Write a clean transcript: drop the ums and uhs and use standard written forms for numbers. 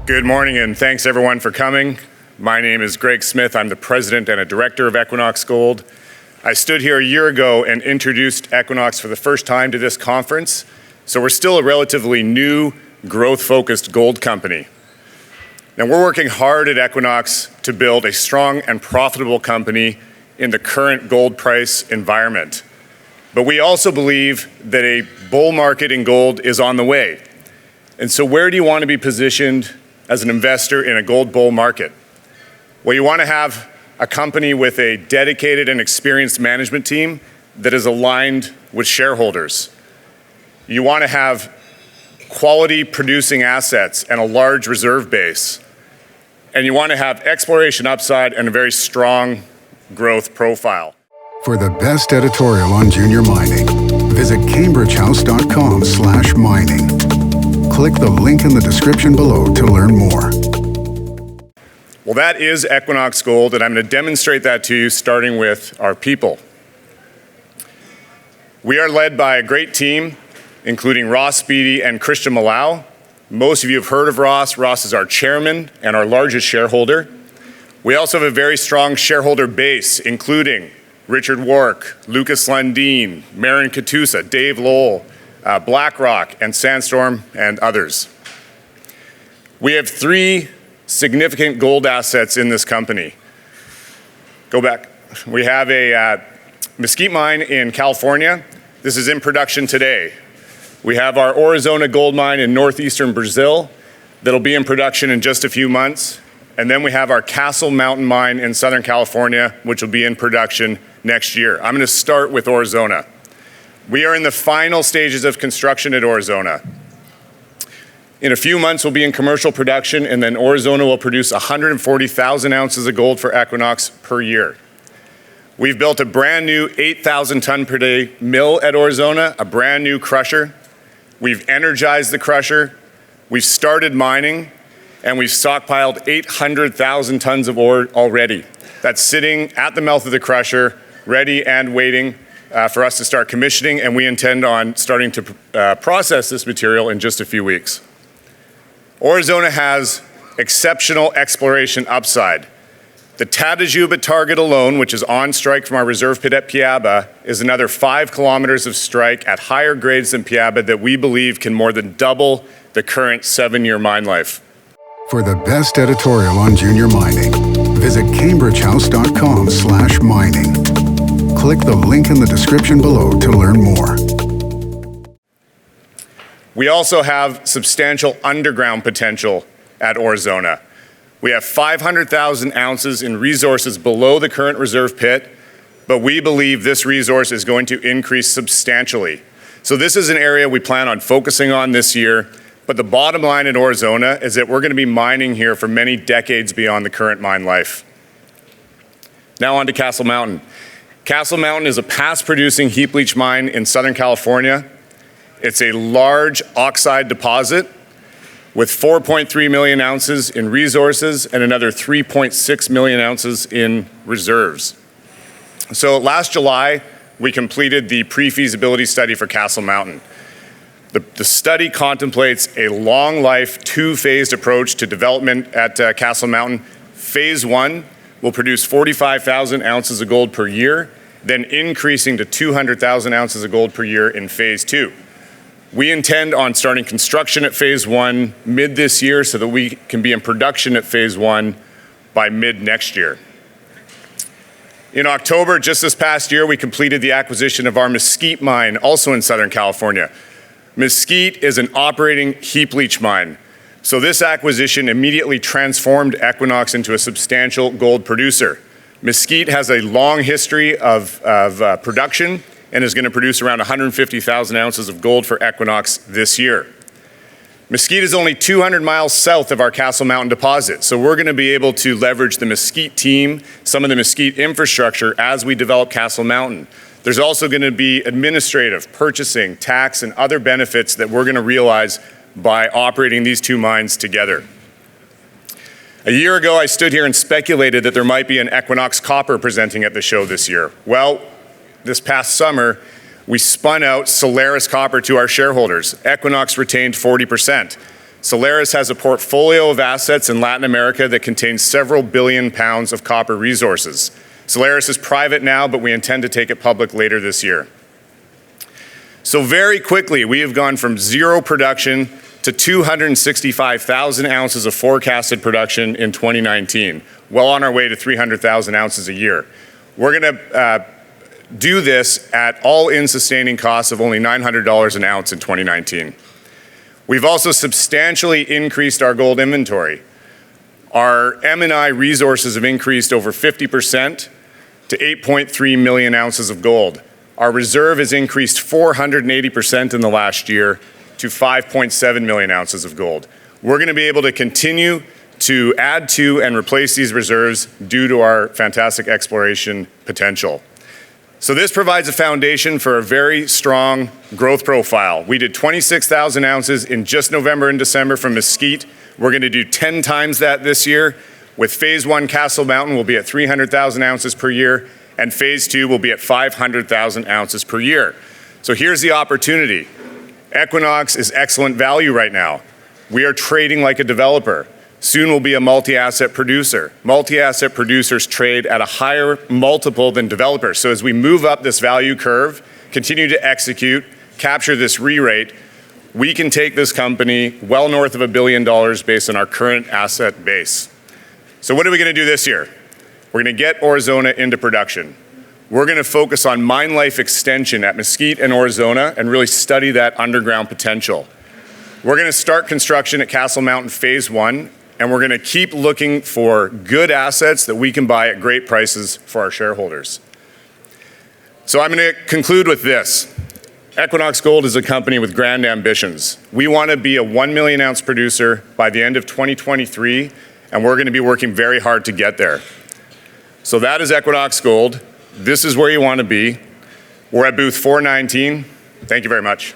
Good morning, and thanks everyone for coming. My name is Greg Smith. I'm the president and a director of Equinox Gold. I stood here a year ago and introduced Equinox for the first time to this conference, so we're still a relatively new, growth-focused gold company. Now, we're working hard at Equinox to build a strong and profitable company in the current gold price environment. But we also believe that a bull market in gold is on the way. And so where do you want to be positioned as an investor in a gold bull market? Well, you want to have a company with a dedicated and experienced management team that is aligned with shareholders. You want to have quality producing assets and a large reserve base. And you want to have exploration upside and a very strong growth profile. For the best editorial on junior mining, visit cambridgehouse.com/mining. Click the link in the description below to learn more. Well, that is Equinox Gold, and I'm going to demonstrate that to you starting with our people. We are led by a great team, including Ross Beatty and Christian Malau. Most of you have heard of Ross. Ross is our chairman and our largest shareholder. We also have a very strong shareholder base, including Richard Wark, Lucas Lundeen, Marin Katusa, Dave Lowell, BlackRock, and Sandstorm, and others. We have three significant gold assets in this company. Go back. We have a Mesquite mine in California. This is in production today. We have our Aurizona gold mine in northeastern Brazil that'll be in production in just a few months. And then we have our Castle Mountain mine in Southern California, which will be in production next year. I'm going to start with Aurizona. We are in the final stages of construction at Aurizona. In a few months, we'll be in commercial production, and then Aurizona will produce 140,000 ounces of gold for Equinox per year. We've built a brand new 8,000 ton per day mill at Aurizona, a brand new crusher. We've energized the crusher. We've started mining, and we've stockpiled 800,000 tons of ore already. That's sitting at the mouth of the crusher, ready and waiting for us to start commissioning, and we intend on starting to process this material in just a few weeks. Aurizona has exceptional exploration upside. The Tatajuba target alone, which is on strike from our reserve pit at Piaba, is another 5 kilometers of strike at higher grades than Piaba that we believe can more than double the current 7-year mine life. For the best editorial on junior mining, visit cambridgehouse.com/mining. Click the link in the description below to learn more. We also have substantial underground potential at Aurizona. We have 500,000 ounces in resources below the current reserve pit, but we believe this resource is going to increase substantially. So this is an area we plan on focusing on this year, but the bottom line at Aurizona is that we're going to be mining here for many decades beyond the current mine life. Now on to Castle Mountain. Castle Mountain is a past-producing heap leach mine in Southern California. It's a large oxide deposit with 4.3 million ounces in resources and another 3.6 million ounces in reserves. So last July, we completed the pre-feasibility study for Castle Mountain. The study contemplates a long-life, two-phased approach to development at Castle Mountain. Phase 1 will produce 45,000 ounces of gold per year, then increasing to 200,000 ounces of gold per year in Phase 2. We intend on starting construction at Phase 1 mid this year so that we can be in production at Phase 1 by mid next year. In October, just this past year, we completed the acquisition of our Mesquite mine, also in Southern California. Mesquite is an operating heap leach mine. So this acquisition immediately transformed Equinox into a substantial gold producer. Mesquite has a long history of production and is going to produce around 150,000 ounces of gold for Equinox this year. Mesquite is only 200 miles south of our Castle Mountain deposit, so we're going to be able to leverage the Mesquite team, some of the Mesquite infrastructure as we develop Castle Mountain. There's also going to be administrative, purchasing, tax, and other benefits that we're going to realize by operating these two mines together. A year ago, I stood here and speculated that there might be an Equinox Copper presenting at the show this year. Well, this past summer, we spun out Solaris Copper to our shareholders. Equinox retained 40%. Solaris has a portfolio of assets in Latin America that contains several billion pounds of copper resources. Solaris is private now, but we intend to take it public later this year. So very quickly, we have gone from zero production to 265,000 ounces of forecasted production in 2019, well on our way to 300,000 ounces a year. We're going to do this at all-in sustaining costs of only $900 an ounce in 2019. We've also substantially increased our gold inventory. Our M&I resources have increased over 50% to 8.3 million ounces of gold. Our reserve has increased 480% in the last year to 5.7 million ounces of gold. We're going to be able to continue to add to and replace these reserves due to our fantastic exploration potential. So this provides a foundation for a very strong growth profile. We did 26,000 ounces in just November and December from Mesquite. We're going to do 10 times that this year. With phase 1 Castle Mountain, we'll be at 300,000 ounces per year, and phase 2 will be at 500,000 ounces per year. So here's the opportunity. Equinox is excellent value right now. We are trading like a developer. Soon we'll be a multi-asset producer. Multi-asset producers trade at a higher multiple than developers. So as we move up this value curve, continue to execute, capture this re-rate, we can take this company well north of $1 billion based on our current asset base. So what are we going to do this year? We're going to get Aurizona into production. We're going to focus on mine life extension at Mesquite and Aurizona and really study that underground potential. We're going to start construction at Castle Mountain phase 1, and we're going to keep looking for good assets that we can buy at great prices for our shareholders. So I'm going to conclude with this. Equinox Gold is a company with grand ambitions. We want to be a 1 million ounce producer by the end of 2023, and we're going to be working very hard to get there. So that is Equinox Gold. This is where you want to be. We're at booth 419. Thank you very much.